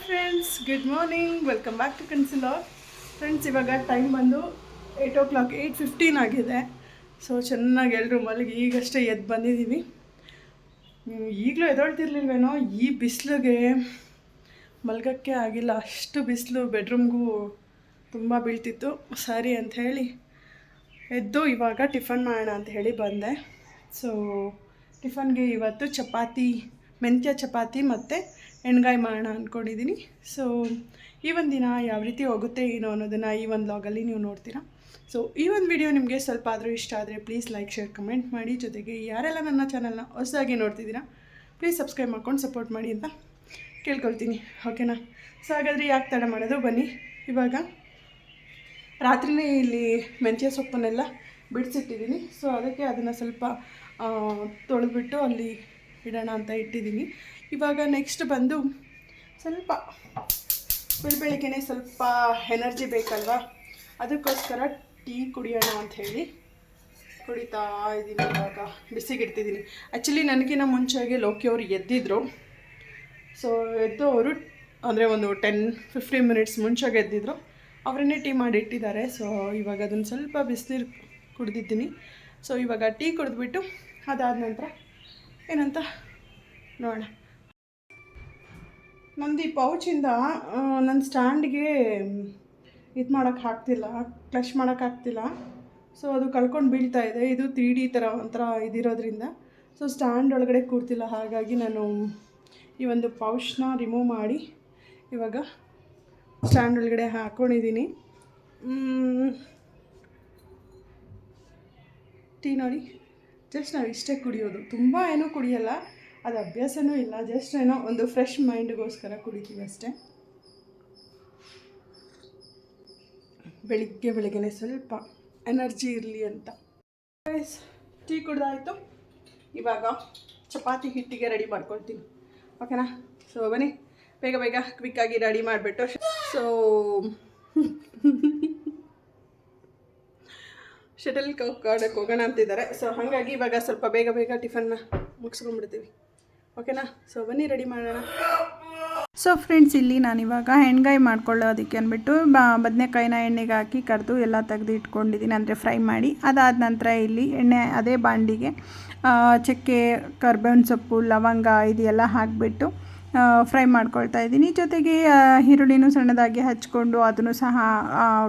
Friends, good morning. Welcome back to counsellor. Friends, ಇವಾಗ time ಬಂದು 8 o'clock, 8:15 ಆಗಿದೆ. So ಚೆನ್ನಾಗಿ ಎಲ್ಲರೂ ಮಲಗಿ ಈಗಷ್ಟೇ ಎದ್ದು ಬಂದಿದ್ದೀವಿ. ಈಗಲೂ ಎದೊಳ್ತಿರ್ಲಿಲ್ವೇನೋ, ಈ ಬಿಸಿಲಿಗೆ ಮಲಗಕ್ಕೆ ಆಗಿಲ್ಲ. ಅಷ್ಟು ಬಿಸಿಲು ಬೆಡ್ರೂಮ್ಗೂ ತುಂಬ ಬೀಳ್ತಿತ್ತು. ಸರಿ ಅಂಥೇಳಿ ಎದ್ದು ಇವಾಗ ಟಿಫನ್ ಮಾಡೋಣ ಅಂತ ಹೇಳಿ ಬಂದೆ. ಸೊ ಟಿಫನ್ಗೆ ಇವತ್ತು ಚಪಾತಿ, ಮೆಂತ್ಯ ಚಪಾತಿ ಮತ್ತು ಎಣ್ಗಾಯಿ ಮಾಡೋಣ ಅಂದ್ಕೊಂಡಿದ್ದೀನಿ. ಸೊ ಈ ಒಂದು ದಿನ ಯಾವ ರೀತಿ ಹೋಗುತ್ತೆ ಏನೋ ಅನ್ನೋದನ್ನು ಈ ಒಂದು ವ್ಲಾಗಲ್ಲಿ ನೀವು ನೋಡ್ತೀರಾ. ಸೊ ಈ ಒಂದು ವಿಡಿಯೋ ನಿಮಗೆ ಸ್ವಲ್ಪ ಆದರೂ ಇಷ್ಟ ಆದರೆ ಪ್ಲೀಸ್ ಲೈಕ್, ಶೇರ್, ಕಮೆಂಟ್ ಮಾಡಿ. ಜೊತೆಗೆ ಯಾರೆಲ್ಲ ನನ್ನ ಚಾನಲ್ನ ಹೊಸದಾಗಿ ನೋಡ್ತಿದ್ದೀರಾ ಪ್ಲೀಸ್ ಸಬ್ಸ್ಕ್ರೈಬ್ ಮಾಡ್ಕೊಂಡು ಸಪೋರ್ಟ್ ಮಾಡಿ ಅಂತ ಕೇಳ್ಕೊಳ್ತೀನಿ. ಓಕೆನಾ? ಸೊ ಹಾಗಾದರೆ ಯಾಕೆ ತಡ ಮಾಡೋದು, ಬನ್ನಿ. ಇವಾಗ ರಾತ್ರಿನೇ ಇಲ್ಲಿ ಮೆಂತ್ಯ ಸೊಪ್ಪನ್ನೆಲ್ಲ ಬಿಡಿಸಿಟ್ಟಿದ್ದೀನಿ. ಸೊ ಅದಕ್ಕೆ ಅದನ್ನು ಸ್ವಲ್ಪ ತೊಳೆದ್ಬಿಟ್ಟು ಅಲ್ಲಿ ಇಡೋಣ ಅಂತ ಇಟ್ಟಿದ್ದೀನಿ. ಇವಾಗ ನೆಕ್ಸ್ಟ್ ಬಂದು ಸ್ವಲ್ಪ ಬೆಳಗ್ಗೆನೇ ಸ್ವಲ್ಪ ಎನರ್ಜಿ ಬೇಕಲ್ವಾ, ಅದಕ್ಕೋಸ್ಕರ ಟೀ ಕುಡಿಯೋಣ ಅಂಥೇಳಿ ಕುಡಿತಾ ಇದ್ದೀನಿ. ಇವಾಗ ಬಿಸಿಗಿಡ್ತಿದ್ದೀನಿ. ಆ್ಯಕ್ಚುಲಿ ನನಗಿನ್ನ ಮುಂಚೆಗೆ ಲೋಕಿಯವರು ಎದ್ದಿದ್ರು. ಸೊ ಎದ್ದು ಅವರು ಅಂದರೆ ಒಂದು 10-15 ಮಿನಿಟ್ಸ್ ಮುಂಚೆಗೆ ಎದ್ದಿದ್ರು. ಅವರನ್ನೇ ಟೀ ಮಾಡಿ ಇಟ್ಟಿದ್ದಾರೆ. ಸೊ ಇವಾಗ ಅದನ್ನು ಸ್ವಲ್ಪ ಬಿಸಿನೀರು ಕುಡಿದಿದ್ದೀನಿ. ಸೊ ಇವಾಗ ಟೀ ಕುಡಿದ್ಬಿಟ್ಟು ಅದಾದ ನಂತರ ಏನಂತ ನೋಡೋಣ. ನಂದು ಈ ಪೌಚಿಂದ ನನ್ನ ಸ್ಟ್ಯಾಂಡ್ಗೆ ಇದು ಮಾಡೋಕ್ಕಾಗ್ತಿಲ್ಲ, ಕ್ಲಚ್ ಮಾಡೋಕ್ಕಾಗ್ತಿಲ್ಲ. ಸೊ ಅದು ಕಳ್ಕೊಂಡು ಬೀಳ್ತಾ ಇದೆ. ಇದು 3D ಥರ ಒಂಥರ ಇದಿರೋದ್ರಿಂದ ಸೊ ಸ್ಟ್ಯಾಂಡ್ ಒಳಗಡೆ ಕೂರ್ತಿಲ್ಲ. ಹಾಗಾಗಿ ನಾನು ಈ ಒಂದು ಪೌಚ್ನ ರಿಮೂವ್ ಮಾಡಿ ಇವಾಗ ಸ್ಟ್ಯಾಂಡ್ ಒಳಗಡೆ ಹಾಕ್ಕೊಂಡಿದ್ದೀನಿ. ಟೀ ನೋಡಿ, ಜಸ್ಟ್ ನಾವು ಇಷ್ಟೇ ಕುಡಿಯೋದು, ತುಂಬ ಏನೂ ಕುಡಿಯೋಲ್ಲ, ಅದು ಅಭ್ಯಾಸನೂ ಇಲ್ಲ. ಜಸ್ಟ್ ಏನೋ ಒಂದು ಫ್ರೆಶ್ ಮೈಂಡ್ಗೋಸ್ಕರ ಕುಡಿತೀವಿ ಅಷ್ಟೇ. ಬೆಳಗ್ಗೆನೇ ಸ್ವಲ್ಪ ಎನರ್ಜಿ ಇರಲಿ ಅಂತ. ಟೀ ಕುಡ್ದಾಯಿತು. ಇವಾಗ ಚಪಾತಿ ಹಿಟ್ಟಿಗೆ ರೆಡಿ ಮಾಡ್ಕೊಳ್ತೀನಿ. ಓಕೆನಾ? ಸೊ ಬನ್ನಿ, ಬೇಗ ಕ್ವಿಕ್ಕಾಗಿ ರೆಡಿ ಮಾಡಿಬಿಟ್ಟು ಸೊ ಶಟಲ್ ಕಾಕ್ ಹೋಗೋಣ ಅಂತಿದ್ದಾರೆ. ಸೊ ಹಾಗಾಗಿ ಇವಾಗ ಸ್ವಲ್ಪ ಬೇಗ ಟಿಫನ್ನ ಮುಗಿಸ್ಕೊಂಡ್ಬಿಡ್ತೀವಿ. ಓಕೆನಾ? ಸೊ ಬನ್ನಿ ರೆಡಿ ಮಾಡೋಣ. ಸೊ ಫ್ರೆಂಡ್ಸ್, ಇಲ್ಲಿ ನಾನಿವಾಗ ಎಣ್ಗಾಯಿ ಮಾಡ್ಕೊಳ್ಳೋದಕ್ಕೆ ಅಂದ್ಬಿಟ್ಟು ಬದನೆಕಾಯಿನ ಎಣ್ಣೆಗೆ ಹಾಕಿ ಕರೆದು ಎಲ್ಲ ತೆಗೆದು ಇಟ್ಕೊಂಡಿದ್ದೀನಿ, ಅಂದರೆ ಫ್ರೈ ಮಾಡಿ. ಅದಾದ ನಂತರ ಇಲ್ಲಿ ಎಣ್ಣೆ ಅದೇ ಬಾಂಡಿಗೆ ಚಕ್ಕೆ, ಕರ್ಬೇವಿನ ಸೊಪ್ಪು, ಲವಂಗ ಇದೆಲ್ಲ ಹಾಕಿಬಿಟ್ಟು ಫ್ರೈ ಮಾಡ್ಕೊಳ್ತಾ ಇದ್ದೀನಿ. ಜೊತೆಗೆ ಈರುಳ್ಳಿನೂ ಸಣ್ಣದಾಗಿ ಹಚ್ಕೊಂಡು ಅದನ್ನು ಸಹ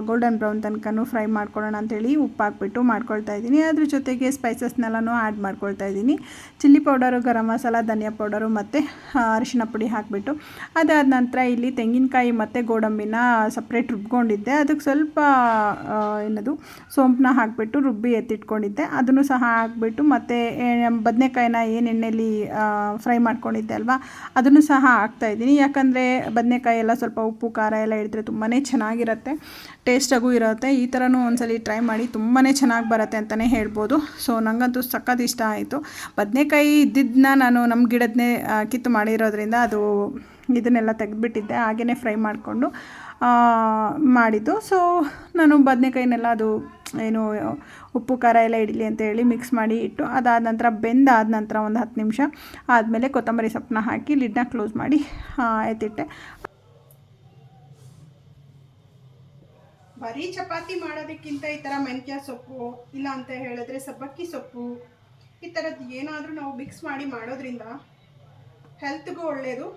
ಗೋಲ್ಡನ್ ಬ್ರೌನ್ ತನಕನೂ ಫ್ರೈ ಮಾಡ್ಕೊಳ್ಳೋಣ ಅಂಥೇಳಿ ಉಪ್ಪು ಹಾಕ್ಬಿಟ್ಟು ಮಾಡ್ಕೊಳ್ತಾ ಇದ್ದೀನಿ. ಅದ್ರ ಜೊತೆಗೆ ಸ್ಪೈಸಸ್ನೆಲ್ಲನೂ ಆ್ಯಡ್ ಮಾಡ್ಕೊಳ್ತಾ ಇದ್ದೀನಿ. ಚಿಲ್ಲಿ ಪೌಡರು, ಗರಂ ಮಸಾಲ, ಧನಿಯಾ ಪೌಡರು ಮತ್ತು ಅರಿಶಿನ ಪುಡಿ ಹಾಕಿಬಿಟ್ಟು ಅದಾದ ನಂತರ ಇಲ್ಲಿ ತೆಂಗಿನಕಾಯಿ ಮತ್ತು ಗೋಡಂಬಿನ ಸಪ್ರೇಟ್ ರುಬ್ಕೊಂಡಿದ್ದೆ. ಅದಕ್ಕೆ ಸ್ವಲ್ಪ ಏನದು ಸೋಂಪನ್ನ ಹಾಕಿಬಿಟ್ಟು ರುಬ್ಬಿ ಎತ್ತಿಟ್ಕೊಂಡಿದ್ದೆ. ಅದನ್ನು ಸಹ ಹಾಕಿಬಿಟ್ಟು ಮತ್ತು ಬದನೆಕಾಯಿನ ಏನು ಎಣ್ಣೆಯಲ್ಲಿ ಫ್ರೈ ಮಾಡ್ಕೊಂಡಿದ್ದೆ ಅಲ್ವಾ, ಅದನ್ನು ಸಹ ಹಾಕ್ತಾಯಿದ್ದೀನಿ. ಯಾಕಂದರೆ ಬದನೆಕಾಯಿ ಎಲ್ಲ ಸ್ವಲ್ಪ ಉಪ್ಪು ಖಾರ ಎಲ್ಲ ಇಡ್ತಾರೆ, ತುಂಬಾ ಚೆನ್ನಾಗಿರುತ್ತೆ, ಟೇಸ್ಟಾಗೂ ಇರುತ್ತೆ. ಈ ಥರನೂ ಒಂದ್ಸಲಿ ಟ್ರೈ ಮಾಡಿ, ತುಂಬಾ ಚೆನ್ನಾಗಿ ಬರುತ್ತೆ ಅಂತಲೇ ಹೇಳ್ಬೋದು. ಸೊ ನನಗಂತೂ ಸಖತ್ ಇಷ್ಟ ಆಯಿತು. ಬದನೆಕಾಯಿ ಇದ್ದಿದ್ದನ್ನ ನಾನು ನಮ್ಮ ಗಿಡದನ್ನೇ ಕಿತ್ತು ಮಾಡಿರೋದ್ರಿಂದ ಅದು ಇದನ್ನೆಲ್ಲ ತೆಗೆದುಬಿಟ್ಟಿದ್ದೆ, ಹಾಗೆಯೇ ಫ್ರೈ ಮಾಡಿಕೊಂಡು ಮಾಡಿದ್ದು. ಸೊ ನಾನು ಬದನೆಕಾಯಿನೆಲ್ಲ ಅದು ಏನು ಉಪ್ಪು ಖಾರ ಎಲ್ಲ ಇಡಲಿ ಅಂತ ಹೇಳಿ ಮಿಕ್ಸ್ ಮಾಡಿ ಇಟ್ಟು ಅದಾದ ನಂತರ ಬೆಂದಾದ ನಂತರ ಒಂದು 10 ನಿಮಿಷ ಆದಮೇಲೆ ಕೊತ್ತಂಬರಿ ಸೊಪ್ಪನ್ನ ಹಾಕಿ ಲಿಡ್ನ ಕ್ಲೋಸ್ ಮಾಡಿ ಎತ್ತಿಟ್ಟೆ. ಬರೀ ಚಪಾತಿ ಮಾಡೋದಕ್ಕಿಂತ ಈ ಥರ ಮೆಂತ್ಯ ಸೊಪ್ಪು ಇಲ್ಲ ಅಂತ ಹೇಳಿದ್ರೆ ಸಬ್ಬಕ್ಕಿ ಸೊಪ್ಪು ಈ ಥರದ್ದು ಏನಾದರೂ ನಾವು ಮಿಕ್ಸ್ ಮಾಡಿ ಮಾಡೋದ್ರಿಂದ ಹೆಲ್ತ್ಗೂ ಒಳ್ಳೆಯದು.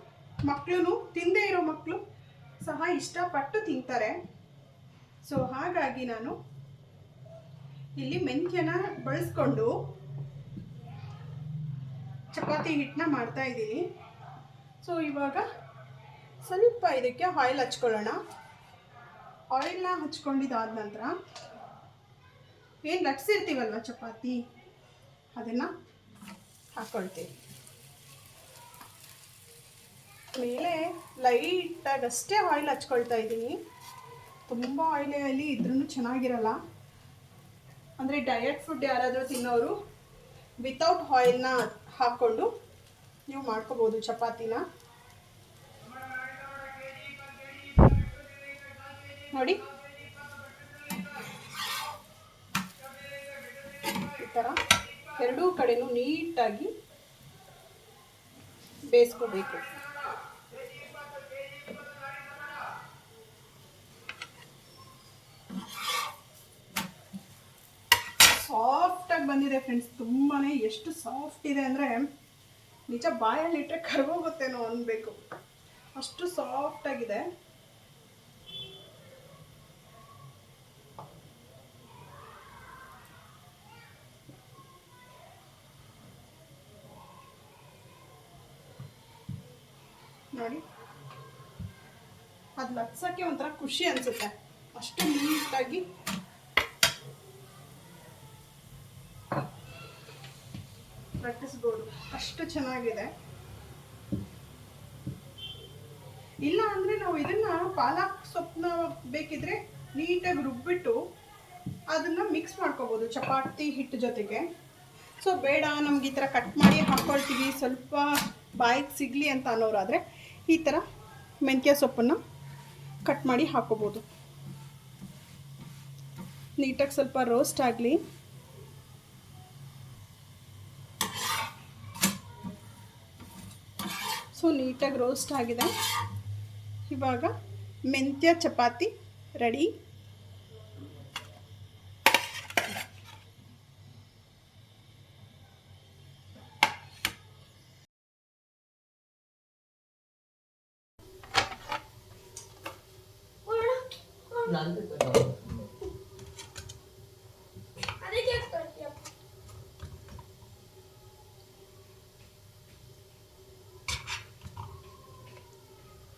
ಮಕ್ಕಳು ತಿಂದೇ ಇರೋ ಮಕ್ಕಳು ಸಹ ಇಷ್ಟಪಟ್ಟು ತಿಂತಾರೆ. ಸೊ ಹಾಗಾಗಿ ನಾನು ಇಲ್ಲಿ ಮೆಂತ್ಯನ ಬಳಸ್ಕೊಂಡು ಚಪಾತಿ ಹಿಟ್ಟನ್ನ ಮಾಡ್ತಾ ಇದ್ದೀನಿ. ಸೊ ಇವಾಗ ಸ್ವಲ್ಪ ಇದಕ್ಕೆ ಆಯಿಲ್ ಹಚ್ಕೊಳ್ಳೋಣ. ಆಯಿಲ್ನ ಹಚ್ಕೊಂಡಿದ್ದಾದ ನಂತರ ಏನು ಲಟ್ಸಿರ್ತೀವಲ್ವ ಚಪಾತಿ, ಅದನ್ನು ಹಾಕ್ಕೊಳ್ತೀವಿ. ಮೇಲೆ ಲೈಟಾಗಷ್ಟೇ ಆಯಿಲ್ ಹಚ್ಕೊಳ್ತಾ ಇದ್ದೀನಿ. ತುಂಬ ಆಯಿಲಿ ಇದ್ರೂ ಚೆನ್ನಾಗಿರಲ್ಲ. ಅಂದರೆ ಡಯಟ್ ಫುಡ್ ಯಾರಾದರೂ ತಿನ್ನೋರು ವಿತೌಟ್ ಆಯಿಲ್ನ ಹಾಕ್ಕೊಂಡು ನೀವು ಮಾಡ್ಕೋಬೋದು ಚಪಾತಿನ. ನೋಡಿ, ಈ ಥರ ಎರಡೂ ಕಡೆನೂ ನೀಟಾಗಿ ಬೇಯಿಸ್ಕೋಬೇಕು. ಸಾಫ್ಟಾಗಿ ಬಂದಿದೆ ಫ್ರೆಂಡ್ಸ್. ತುಂಬಾ ಎಷ್ಟು ಸಾಫ್ಟ್ ಇದೆ ಅಂದರೆ ನಿಜ ಬಾಯಲ್ಲಿಟ್ಟರೆ ಕರ್ಗೋಗುತ್ತೇನೋ ಅನ್ಬೇಕು, ಅಷ್ಟು ಸಾಫ್ಟಾಗಿದೆ. ನೋಡಿ, ಅದು ಲಟ್ಸೋಕ್ಕೆ ಒಂಥರ ಖುಷಿ ಅನಿಸುತ್ತೆ, ಅಷ್ಟು ನೀಟಾಗಿ ಲಟ್ಟಿಸ್ಬೋದು, ಅಷ್ಟು ಚೆನ್ನಾಗಿದೆ. ಇಲ್ಲ ಅಂದರೆ ನಾವು ಇದನ್ನು ಪಾಲಕ್ ಸೊಪ್ಪನ್ನ ಬೇಕಿದ್ರೆ ನೀಟಾಗಿ ರುಬ್ಬಿಟ್ಟು ಅದನ್ನು ಮಿಕ್ಸ್ ಮಾಡ್ಕೋಬೋದು ಚಪಾತಿ ಹಿಟ್ಟು ಜೊತೆಗೆ. ಸೊ ಬೇಡ ನಮ್ಗೆ ಈ ಥರ ಕಟ್ ಮಾಡಿ ಹಾಕ್ಕೊಳ್ತೀವಿ ಸ್ವಲ್ಪ ಬಾಯಿಗೆ ಸಿಗಲಿ ಅಂತ ಅನ್ನೋರಾದರೆ ಈ ಥರ ಮೆಂತ್ಯ ಸೊಪ್ಪನ್ನು ಕಟ್ ಮಾಡಿ ಹಾಕೋಬೋದು. ನೀಟಾಗಿ ಸ್ವಲ್ಪ ರೋಸ್ಟ್ ಆಗಲಿ. ಸೊ ನೀಟಾಗಿ ರೋಸ್ಟ್ ಆಗಿದೆ. ಇವಾಗ ಮೆಂತ್ಯ ಚಪಾತಿ ರೆಡಿ.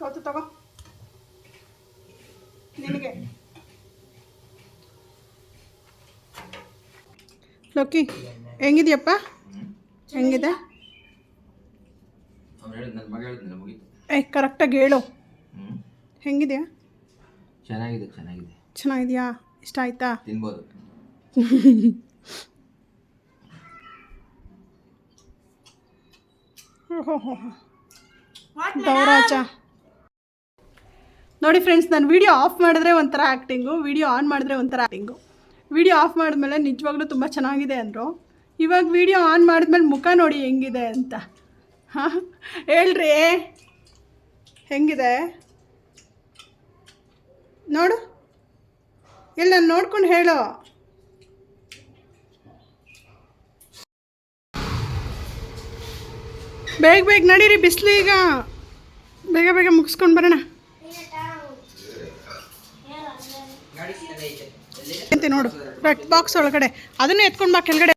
ಕೌತು ತಗೋ ನಿನಗೆ. ಲೋಕಿ ಹೆಂಗಿದೆಯಪ್ಪ? ಹೆಂಗಿದೆ? ಕರೆಕ್ಟಾಗಿ ಹೇಳು, ಹೆಂಗಿದೆಯಾ? ಚೆನ್ನಾಗಿದೆ ಚೆನ್ನಾಗಿದೆ. ಚೆನ್ನಾಗಿದೆಯಾ? ಇಷ್ಟ ಆಯ್ತಾ? ತಿನ್ಬೋದು. ಗೌರಾಜ ನೋಡಿ ಫ್ರೆಂಡ್ಸ್, ನಾನು ವಿಡಿಯೋ ಆಫ್ ಮಾಡಿದ್ರೆ ಒಂಥರ ಆ್ಯಕ್ಟಿಂಗು, ವಿಡಿಯೋ ಆನ್ ಮಾಡಿದ್ರೆ ಒಂಥರ ಆ್ಯಕ್ಟಿಂಗು. ವಿಡಿಯೋ ಆಫ್ ಮಾಡಿದ್ಮೇಲೆ ನಿಜವಾಗ್ಲೂ ತುಂಬ ಚೆನ್ನಾಗಿದೆ ಅಂದರು. ಇವಾಗ ವಿಡಿಯೋ ಆನ್ ಮಾಡಿದ್ಮೇಲೆ ಮುಖ ನೋಡಿ ಹೆಂಗಿದೆ ಅಂತ. ಹಾಂ ಹೇಳ್ರಿ, ಹೆಂಗಿದೆ ನೋಡು, ಇಲ್ಲ ನಾನು ನೋಡ್ಕೊಂಡು ಹೇಳು. ಬೇಗ ಬೇಗ ನಡೀರಿ, ಬಿಸಿಲು ಈಗ, ಬೇಗ ಬೇಗ ಮುಗಿಸ್ಕೊಂಡು ಬರೋಣ ಅಂತ. ನೋಡು ರೆಡ್ ಬಾಕ್ಸ್ ಒಳಗಡೆ, ಅದನ್ನು ಎತ್ಕೊಂಡು ಬಾ ಕೆಳಗಡೆ.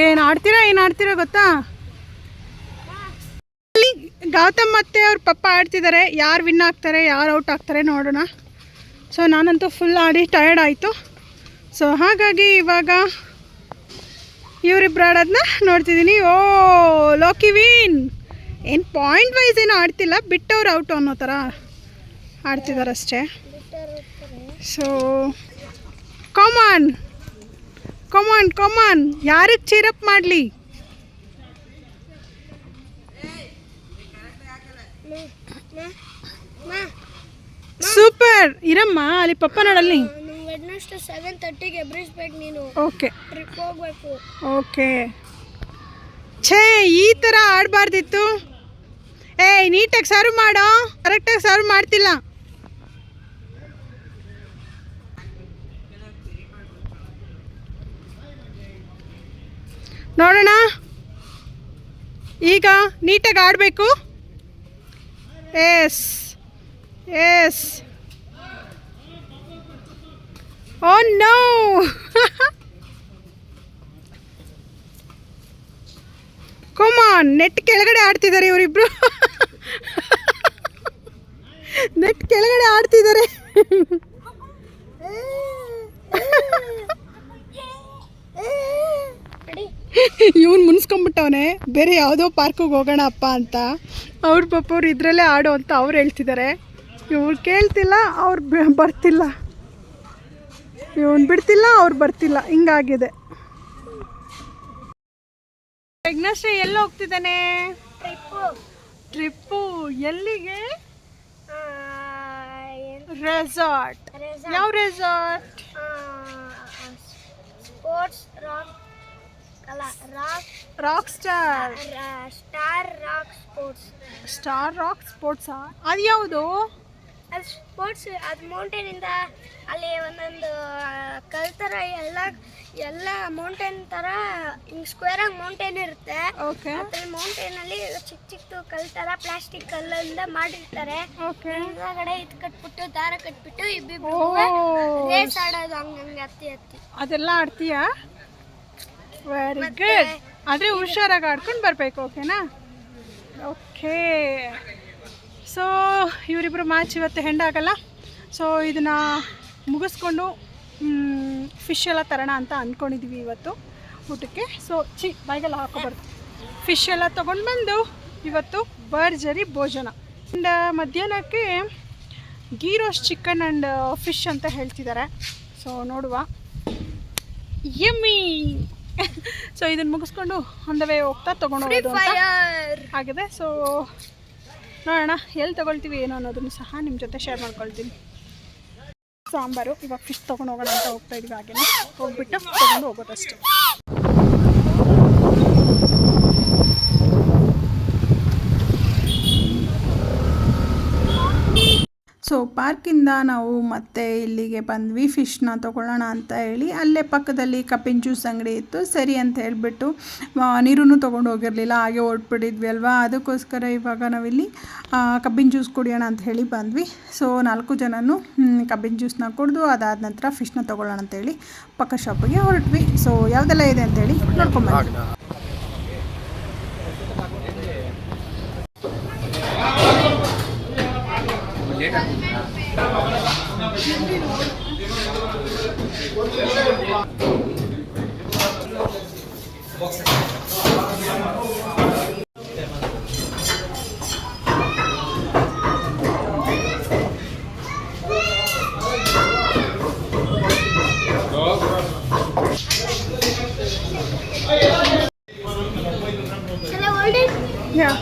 ಏನು ಆಡ್ತೀರಾ ಗೊತ್ತಾ? ಗೌತಮ್ ಮತ್ತೆ ಅವ್ರ ಪಪ್ಪ ಆಡ್ತಿದ್ದಾರೆ. ಯಾರು ವಿನ್ ಆಗ್ತಾರೆ ಯಾರು ಔಟ್ ಆಗ್ತಾರೆ ನೋಡೋಣ. ಸೊ ನಾನಂತೂ ಫುಲ್ ಆಡಿ ಟಯರ್ಡ್ ಆಯಿತು. ಸೊ ಹಾಗಾಗಿ ಇವಾಗ ಇವರಿಬ್ಬರು ಆಡೋದನ್ನ ನೋಡ್ತಿದ್ದೀನಿ. ಓ ಲೋಕಿ ವಿನ್. ಏನು ಪಾಯಿಂಟ್ ವೈಸ್ ಏನು ಆಡ್ತಿಲ್ಲ, ಬಿಟ್ಟವ್ರು ಔಟು ಅನ್ನೋ ಥರ ಆಡ್ತಿದ್ದಾರೆ ಅಷ್ಟೇ. ಸೊ ಕಾಮನ್ ಕಮಾನ್ ಕಮಾನ್, ಯಾರಿಗೆ ಚೀರಪ್ ಮಾಡಲಿ? ಸೂಪರ್ ಇರಮ್ಮ, ಅಲ್ಲಿ ಪಪ್ಪ ನೋಡಲ್ಲಿ. 7:30ಗೆ ಎಬ್ರಿಸ್ಬೇಕು ನೀನು. ಓಕೆ ಟ್ರಿಪ್ ಹೋಗ್ಬೇಕು. ಓಕೆ. ಛೇ, ಈ ಥರ ಆಡಬಾರ್ದಿತ್ತು. ಏಯ್ ನೀಟಾಗಿ ಸರ್ವ್ ಮಾಡೋ, ಕರೆಕ್ಟಾಗಿ ಸರ್ವ್ ಮಾಡ್ತಿಲ್ಲ. ನೋಡೋಣ, ಈಗ ನೀಟಾಗಿ ಆಡಬೇಕು. Yes yes. Oh no, come on. Net ಕೆಳಗಡೆ ಆಡ್ತಿದ್ದಾರೆ ಇವರಿಬ್ರು. ನೆಟ್ ಕೆಳಗಡೆ ಆಡ್ತಿದ್ದಾರೆ. ಇವನು ಮುನ್ಸ್ಕೊಂಡ್ಬಿಟ್ಟವನೆ ಬೇರೆ ಯಾವುದೋ ಪಾರ್ಕಿಗೆ ಹೋಗೋಣ ಅಪ್ಪ ಅಂತ. ಅವ್ರ ಪಾಪ ಅವ್ರು ಇದರಲ್ಲೇ ಆಡು ಅಂತ ಅವ್ರು ಹೇಳ್ತಿದ್ದಾರೆ. ಇವ್ರು ಕೇಳ್ತಿಲ್ಲ, ಅವ್ರು ಬರ್ತಿಲ್ಲ. ಇವನು ಬಿಡ್ತಿಲ್ಲ, ಅವ್ರು ಬರ್ತಿಲ್ಲ. ಹಿಂಗಾಗಿದೆ. ಯಜ್ಞಶ್ರೀ ಎಲ್ಲಿ ಹೋಗ್ತಿದ್ದಾನೆ? ಟ್ರಿಪ್ಪು. ಎಲ್ಲಿಗೆ? ರೆಸಾರ್ಟ್. ಯಾವ resort? Sports rock star. Star rock sports. ಅದು ಯಾವುದು? ಅದು ಸ್ಪೋರ್ಟ್ಸ್. ಅದು ಮೌಂಟೇನಿಂದ ಅಲ್ಲಿ ಒಂದೊಂದು ಕಲ್ ಥರ ಎಲ್ಲ ಮೌಂಟೇನ್ ಥರ ಹಿಂಗೆ ಸ್ಕ್ವೇರಾಗಿ ಮೌಂಟೇನ್ ಇರುತ್ತೆ. ಓಕೆ. ಅದ್ರಲ್ಲಿ ಮೌಂಟೇನಲ್ಲಿ ಚಿಕ್ಕ ಕಲ್ ಥರ ಪ್ಲಾಸ್ಟಿಕ್ ಕಲ್ಲಿಂದ ಮಾಡಿರ್ತಾರೆ. ಓಕೆ. ಹಿಂದಗಡೆ ಇದು ಕಟ್ಬಿಟ್ಟು ದಾರ ಕಟ್ಬಿಟ್ಟು ಇಬ್ಬಿಬ್ರು ರೇಸ್ ಆಡೋದು ಹಂಗಂಗೆ ಹತ್ತಿ. ಅದೆಲ್ಲ ಆಡ್ತೀಯಾ? Very good. ಆದರೆ ಹುಷಾರಾಗಿ ಆಡ್ಕೊಂಡು ಬರಬೇಕು. ಓಕೆನಾ? ಓಕೆ. ಸೊ ಇವರಿಬ್ಬರು ಮ್ಯಾಚ್ ಇವತ್ತು ಹೆಂಡಾಗಲ್ಲ. ಸೊ ಇದನ್ನು ಮುಗಿಸ್ಕೊಂಡು ಫಿಶ್ ಎಲ್ಲ ತರೋಣ ಅಂತ ಅಂದ್ಕೊಂಡಿದ್ದೀವಿ ಇವತ್ತು ಊಟಕ್ಕೆ. ಸೊ ಬಾಯಿಗೆಲ್ಲ ಹಾಕೋಬಾರ್ದು. ಫಿಶ್ ಎಲ್ಲ ತೊಗೊಂಡು ಬಂದು ಇವತ್ತು ಭರ್ಜರಿ ಭೋಜನ. ಆ್ಯಂಡ್ ಮಧ್ಯಾಹ್ನಕ್ಕೆ ghee roast chicken and fish ಅಂತ ಹೇಳ್ತಿದ್ದಾರೆ. ಸೊ ನೋಡುವ. ಯಮ್ಮಿ. ಸೊ ಇದನ್ನು ಮುಗಿಸ್ಕೊಂಡು ಒಂದವೇ ಹೋಗ್ತಾ ತೊಗೊಂಡು ಹೋಗೋದು ಅಂತ ಆಗಿದೆ. ಸೊ ನೋಡೋಣ ಎಲ್ಲಿ ತೊಗೊಳ್ತೀವಿ ಏನು ಅನ್ನೋದನ್ನು ಸಹ ನಿಮ್ಮ ಜೊತೆ ಶೇರ್ ಮಾಡ್ಕೊಳ್ತೀನಿ. ಸಾಂಬಾರು. ಇವಾಗ ಫಿಶ್ ತೊಗೊಂಡು ಹೋಗೋಣ ಅಂತ ಹೋಗ್ತಾ ಇದೀವಿ. ಹಾಗೆಯೇ ಹೋಗ್ಬಿಟ್ಟು ತೊಗೊಂಡು ಹೋಗೋದಷ್ಟೇ. ಸೊ ಪಾರ್ಕಿಂದ ನಾವು ಮತ್ತೆ ಇಲ್ಲಿಗೆ ಬಂದ್ವಿ ಫಿಶ್ನ ತೊಗೊಳ್ಳೋಣ ಅಂತ ಹೇಳಿ. ಅಲ್ಲೇ ಪಕ್ಕದಲ್ಲಿ ಕಬ್ಬಿನ ಜ್ಯೂಸ್ ಅಂಗಡಿ ಇತ್ತು. ಸರಿ ಅಂತ ಹೇಳಿಬಿಟ್ಟು ನೀರನ್ನು ತೊಗೊಂಡು ಹೋಗಿರಲಿಲ್ಲ, ಹಾಗೆ ಹೊರಟ್ಬಿಟ್ಟಿದ್ವಿ ಅಲ್ವಾ. ಅದಕ್ಕೋಸ್ಕರ ಇವಾಗ ನಾವಿಲ್ಲಿ ಕಬ್ಬಿನ ಜ್ಯೂಸ್ ಕುಡಿಯೋಣ ಅಂತ ಹೇಳಿ ಬಂದ್ವಿ. ಸೊ 4 ಜನನು ಕಬ್ಬಿನ ಜ್ಯೂಸ್ನ ಕುಡಿದು ಅದಾದ ನಂತರ ಫಿಶ್ನ ತೊಗೊಳ್ಳೋಣ ಅಂತೇಳಿ ಪಕ್ಕ ಶಾಪಿಗೆ ಹೊರಟ್ವಿ. ಸೊ ಯಾವುದೆಲ್ಲ ಇದೆ ಅಂತೇಳಿ ನೋಡ್ಕೊಂಬಂದ್ವಿ. Yeah.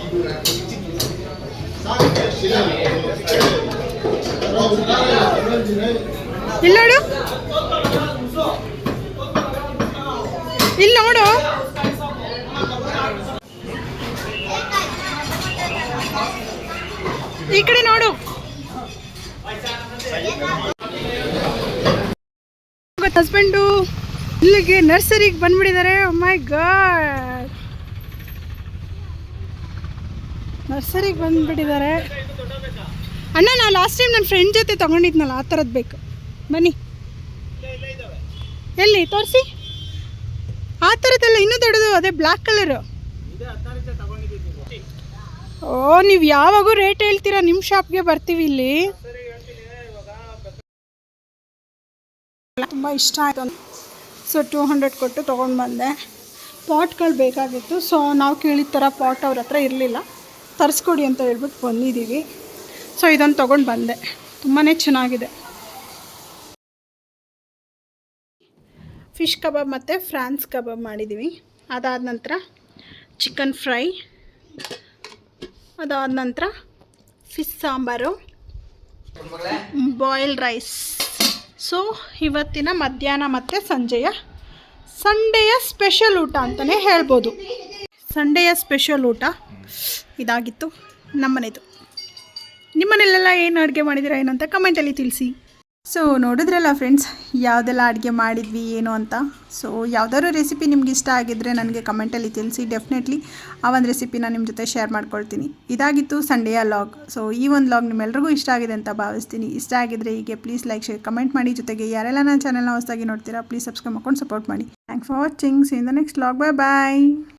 ಇಲ್ಲಿ ನೋಡು, ಇಲ್ಲಿ ನೋಡು. ಈ ಕಡೆ ನೋಡು. ಹಸ್ಬೆಂಡು ಇಲ್ಲಿಗೆ ನರ್ಸರಿಗೆ ಬಂದ್ಬಿಟ್ಟಿದ್ದಾರೆ. ಮೈ ಗಾಡ್, ನರ್ಸರಿಗೆ ಬಂದ್ಬಿಟ್ಟಿದ್ದಾರೆ. ಅಣ್ಣ, ನಾನು ಲಾಸ್ಟ್ ಟೈಮ್ ನನ್ನ ಫ್ರೆಂಡ್ ಜೊತೆ ತೊಗೊಂಡಿದ್ನಲ್ಲ ಆ ಥರದ್ದು ಬೇಕು. ಬನ್ನಿ. ಎಲ್ಲಿ ತೋರಿಸಿ. ಆ ಥರದ್ದೆಲ್ಲ ಇನ್ನೂ ದೊಡ್ಡದು, ಅದೇ ಬ್ಲ್ಯಾಕ್ ಕಲರು. ಓ, ನೀವು ಯಾವಾಗೂ ರೇಟ್ ಹೇಳ್ತೀರಾ, ನಿಮ್ಮ ಶಾಪ್ಗೆ ಬರ್ತೀವಿ ಇಲ್ಲಿ. ತುಂಬ ಇಷ್ಟ ಆಯಿತು. ಸೊ 200 ಕೊಟ್ಟು ತೊಗೊಂಡು ಬಂದೆ. ಪಾಟ್ಗಳು ಬೇಕಾಗಿತ್ತು. ಸೊ ನಾವು ಕೇಳಿದ ಥರ ಪಾಟ್ ಅವ್ರ ಹತ್ರ ಇರಲಿಲ್ಲ. ತರಿಸ್ಕೊಡಿ ಅಂತ ಹೇಳ್ಬಿಟ್ಟು ಬಂದಿದ್ದೀವಿ. ಸೊ ಇದನ್ನು ತೊಗೊಂಡು ಬಂದೆ. ತುಂಬಾ ಚೆನ್ನಾಗಿದೆ. ಫಿಶ್ ಕಬಾಬ್ ಮತ್ತು ಫ್ರಾನ್ಸ್ ಕಬಾಬ್ ಮಾಡಿದ್ದೀವಿ. ಅದಾದ ನಂತರ ಚಿಕನ್ ಫ್ರೈ, ಅದಾದ ನಂತರ fish sambar, boil rice. So ಇವತ್ತಿನ ಮಧ್ಯಾಹ್ನ ಮತ್ತು ಸಂಡೆಯ ಸ್ಪೆಷಲ್ ಊಟ ಅಂತಲೇ ಹೇಳ್ಬೋದು. ಸಂಡೆಯ ಸ್ಪೆಷಲ್ ಊಟ ಇದಾಗಿತ್ತು ನಮ್ಮನೆದು. ನಿಮ್ಮನೆಲ್ಲೆಲ್ಲ ಏನು ಅಡುಗೆ ಮಾಡಿದ್ದೀರಾ ಏನು ಅಂತ ಕಮೆಂಟಲ್ಲಿ ತಿಳಿಸಿ. ಸೊ ನೋಡಿದ್ರಲ್ಲ ಫ್ರೆಂಡ್ಸ್, ಯಾವುದೆಲ್ಲ ಅಡುಗೆ ಮಾಡಿದ್ವಿ ಏನು ಅಂತ. ಸೊ ಯಾವುದಾದ್ರು ರೆಸಿಪಿ ನಿಮ್ಗೆ ಇಷ್ಟ ಆಗಿದ್ದರೆ ನನಗೆ ಕಮೆಂಟಲ್ಲಿ ತಿಳಿಸಿ. ಡೆಫಿನೆಟ್ಲಿ ಆ ಒಂದು ರೆಸಿಪಿನ ನಿಮ್ಮ ಜೊತೆ ಶೇರ್ ಮಾಡ್ಕೊಳ್ತೀನಿ. ಇದಾಗಿತ್ತು ಸಂಡೆಯ ಲಾಗ್. ಸೊ ಈ ಒಂದು ಲಾಗ್ ನಿಮ್ಮೆಲ್ರಿಗೂ ಇಷ್ಟ ಆಗಿದೆ ಅಂತ ಭಾವಿಸ್ತೀನಿ. ಇಷ್ಟ ಆಗಿದ್ದರೆ ಹೀಗೆ ಪ್ಲೀಸ್ ಲೈಕ್, ಶೇರ್, ಕಮೆಂಟ್ ಮಾಡಿ. ಜೊತೆಗೆ ಯಾರೆಲ್ಲ ನನ್ನ ಚಾನಲ್ನ ಹೊಸದಾಗಿ ನೋಡ್ತೀರಾ ಪ್ಲೀಸ್ ಸಬ್ಸ್ಕ್ರೈಬ್ ಮಾಡ್ಕೊಂಡು ಸಪೋರ್ಟ್ ಮಾಡಿ. Thanks for watching. See in the next vlog. Bye bye.